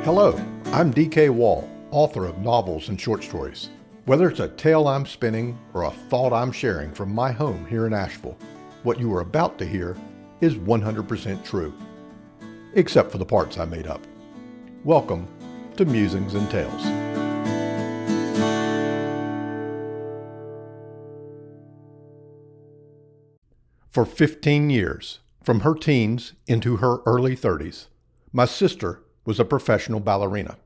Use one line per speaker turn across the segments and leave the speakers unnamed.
Hello, I'm D.K. Wall, author of novels and short stories. Whether it's a tale I'm spinning or a thought I'm sharing from my home here in Asheville, what you are about to hear is 100% true, except for the parts I made up. Welcome to Musings and Tales. For 15 years, from her teens into her early 30s, my sister was a professional ballerina.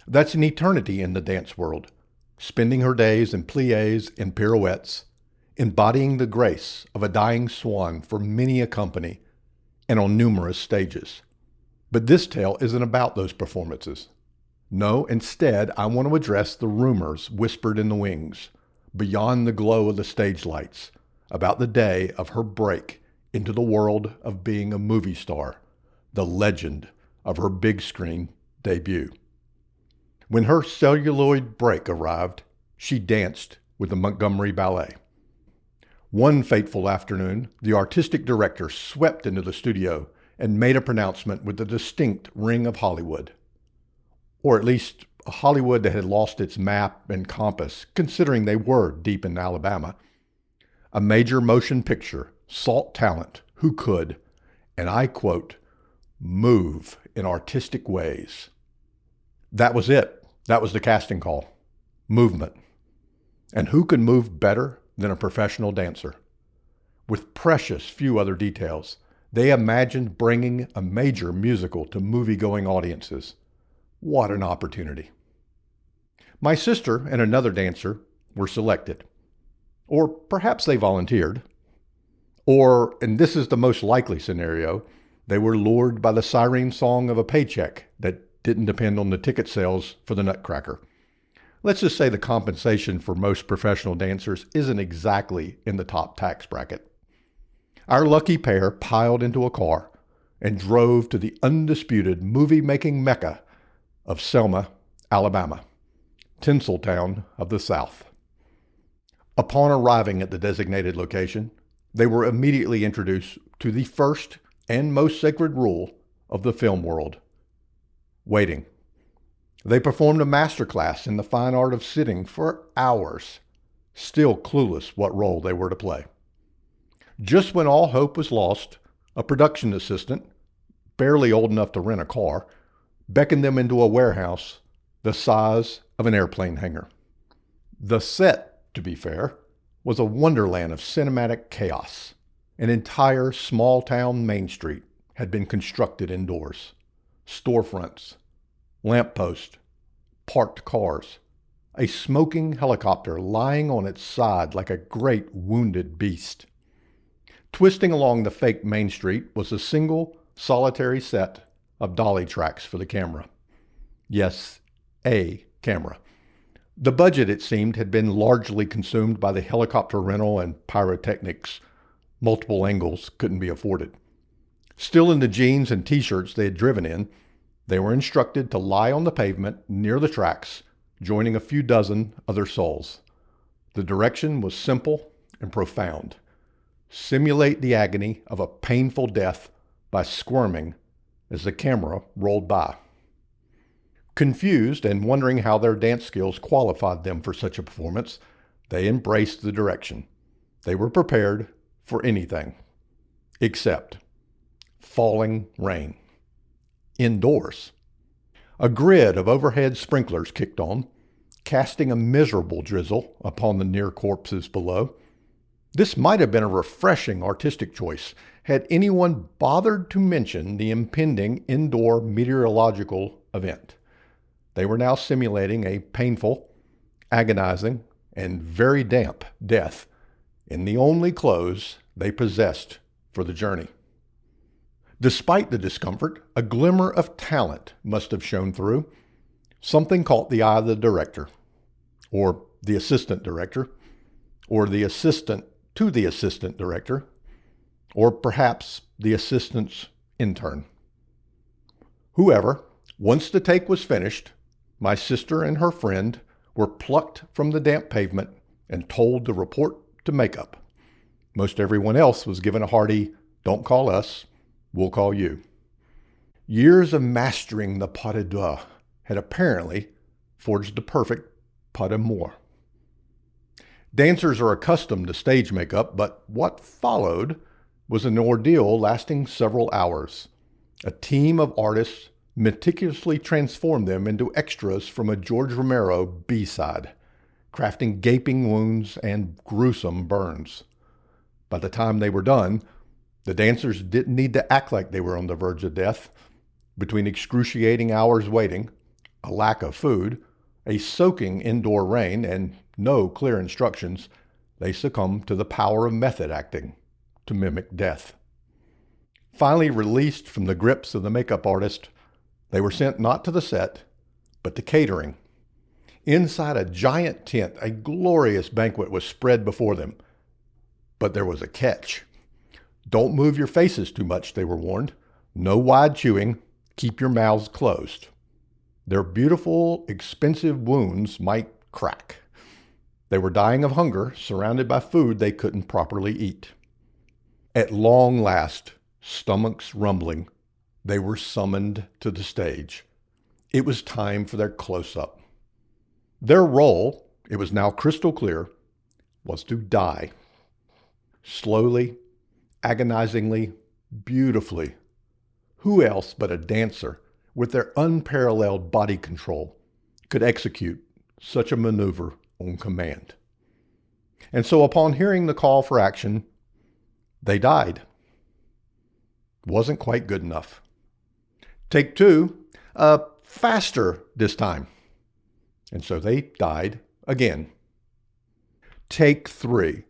That's an eternity in the dance world, spending her days in pliés and pirouettes, embodying the grace of a dying swan for many a company and on numerous stages. But this tale isn't about those performances. No, instead, I want to address the rumors whispered in the wings, beyond the glow of the stage lights, about the day of her break into the world of being a movie star, the legend of her big screen debut. When her celluloid break arrived, she danced with the Montgomery Ballet. One fateful afternoon, the artistic director swept into the studio and made a pronouncement with the distinct ring of Hollywood. Or at least a Hollywood that had lost its map and compass, considering they were deep in Alabama. A major motion picture sought talent who could, and I quote, move in artistic ways. That was it. That was the casting call. Movement. And who could move better than a professional dancer? With precious few other details, they imagined bringing a major musical to movie-going audiences. What an opportunity. My sister and another dancer were selected. Or perhaps they volunteered. Or, and this is the most likely scenario, they were lured by the siren song of a paycheck that didn't depend on the ticket sales for the Nutcracker. Let's just say the compensation for most professional dancers isn't exactly in the top tax bracket. Our lucky pair piled into a car and drove to the undisputed movie-making mecca of Selma, Alabama, Tinseltown of the South. Upon arriving at the designated location, they were immediately introduced to the first and most sacred rule of the film world: waiting. They performed a masterclass in the fine art of sitting for hours, still clueless what role they were to play. Just when all hope was lost, a production assistant, barely old enough to rent a car, beckoned them into a warehouse the size of an airplane hangar. The set, to be fair, was a wonderland of cinematic chaos. An entire small-town Main Street had been constructed indoors. Storefronts, lampposts, parked cars, a smoking helicopter lying on its side like a great wounded beast. Twisting along the fake Main Street was a single, solitary set of dolly tracks for the camera. Yes, a camera. The budget, it seemed, had been largely consumed by the helicopter rental and pyrotechnics. Multiple angles couldn't be afforded. Still in the jeans and t-shirts they had driven in, they were instructed to lie on the pavement near the tracks, joining a few dozen other souls. The direction was simple and profound. Simulate the agony of a painful death by squirming as the camera rolled by. Confused and wondering how their dance skills qualified them for such a performance, they embraced the direction. They were prepared for anything, except falling rain. Indoors. A grid of overhead sprinklers kicked on, casting a miserable drizzle upon the near corpses below. This might have been a refreshing artistic choice had anyone bothered to mention the impending indoor meteorological event. They were now simulating a painful, agonizing, and very damp death in the only clothes they possessed for the journey. Despite the discomfort, a glimmer of talent must have shone through. Something caught the eye of the director, or the assistant director, or the assistant to the assistant director, or perhaps the assistant's intern. Whoever, once the take was finished, my sister and her friend were plucked from the damp pavement and told to report to makeup. Most everyone else was given a hearty, "Don't call us, we'll call you." Years of mastering the pas de deux had apparently forged the perfect pas d'amour. Dancers are accustomed to stage makeup, but what followed was an ordeal lasting several hours. A team of artists meticulously transformed them into extras from a George Romero B-side, crafting gaping wounds and gruesome burns. By the time they were done, the dancers didn't need to act like they were on the verge of death. Between excruciating hours waiting, a lack of food, a soaking indoor rain, and no clear instructions, they succumbed to the power of method acting to mimic death. Finally released from the grips of the makeup artist, they were sent not to the set, but to catering. Inside a giant tent, a glorious banquet was spread before them. But there was a catch. Don't move your faces too much, they were warned. No wide chewing. Keep your mouths closed. Their beautiful, expensive wounds might crack. They were dying of hunger, surrounded by food they couldn't properly eat. At long last, stomachs rumbling, they were summoned to the stage. It was time for their close-up. Their role, it was now crystal clear, was to die. Slowly, agonizingly, beautifully. Who else but a dancer, with their unparalleled body control, could execute such a maneuver on command? And so upon hearing the call for action, they died. Wasn't quite good enough. Take two, faster this time. And so they died again. Take three,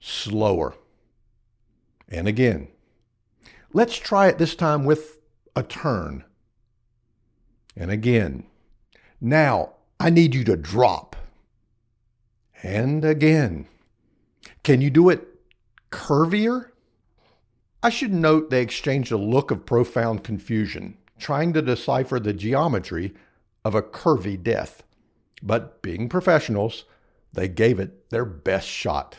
slower. And again. Let's try it this time with a turn. And again. Now, I need you to drop. And again. Can you do it curvier? I should note they exchanged a look of profound confusion, trying to decipher the geometry of a curvy death. But being professionals, they gave it their best shot.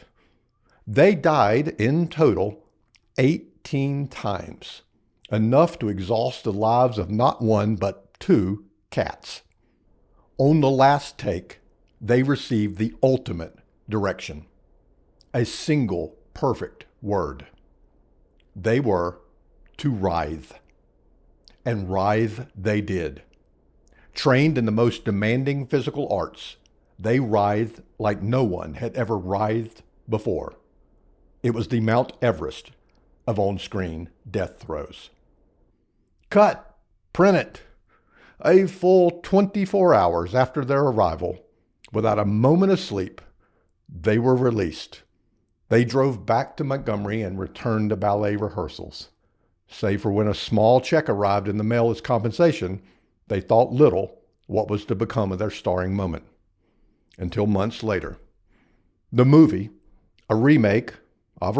They died in total 18 times, enough to exhaust the lives of not one but two cats. On the last take, they received the ultimate direction, a single perfect word. They were to writhe. And writhe they did. Trained in the most demanding physical arts, they writhed like no one had ever writhed before. It was the Mount Everest of on-screen death throes. Cut! Print it! A full 24 hours after their arrival, without a moment of sleep, they were released. They drove back to Montgomery and returned to ballet rehearsals. Save for when a small check arrived in the mail as compensation, they thought little what was to become of their starring moment. Until months later, the movie, a remake of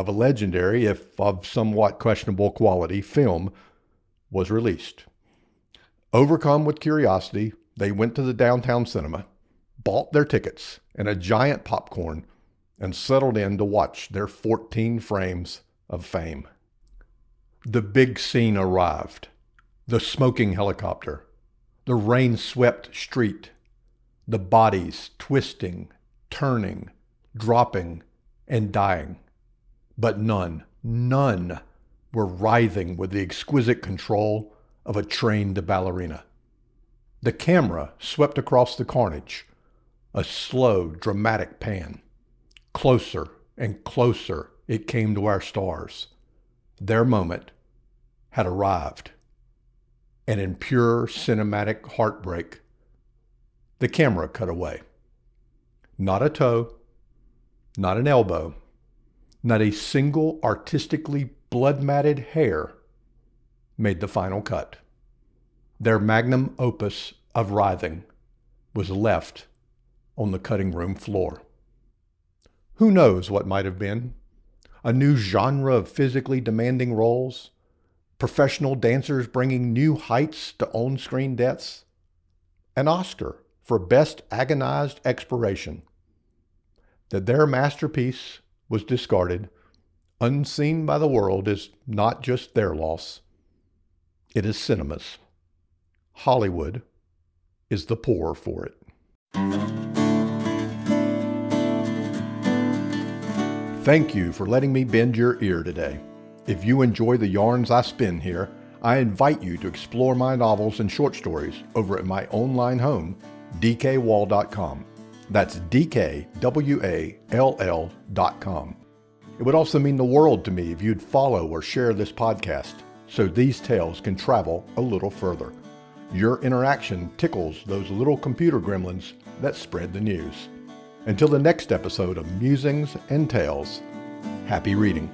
a legendary, if of somewhat questionable quality, film, was released. Overcome with curiosity, they went to the downtown cinema, bought their tickets and a giant popcorn, and settled in to watch their 14 frames of fame. The big scene arrived. The smoking helicopter, the rain-swept street, the bodies twisting, turning, dropping, and dying. But none were writhing with the exquisite control of a trained ballerina. The camera swept across the carnage, a slow, dramatic pan. Closer and closer it came to our stars. Their moment had arrived. And in pure cinematic heartbreak, the camera cut away. Not a toe, not an elbow, not a single artistically blood-matted hair made the final cut. Their magnum opus of writhing was left on the cutting room floor. Who knows what might have been? A new genre of physically demanding roles? Professional dancers bringing new heights to on-screen deaths? An Oscar for Best Agonized Expiration. That their masterpiece was discarded, unseen by the world, is not just their loss. it is cinemas. Hollywood is the poorer for it. Thank you for letting me bend your ear today. If you enjoy the yarns I spin here, I invite you to explore my novels and short stories over at my online home, dkwall.com. That's dkwall.com. It would also mean the world to me if you'd follow or share this podcast so these tales can travel a little further. Your interaction tickles those little computer gremlins that spread the news. Until the next episode of Musings and Tales, happy reading.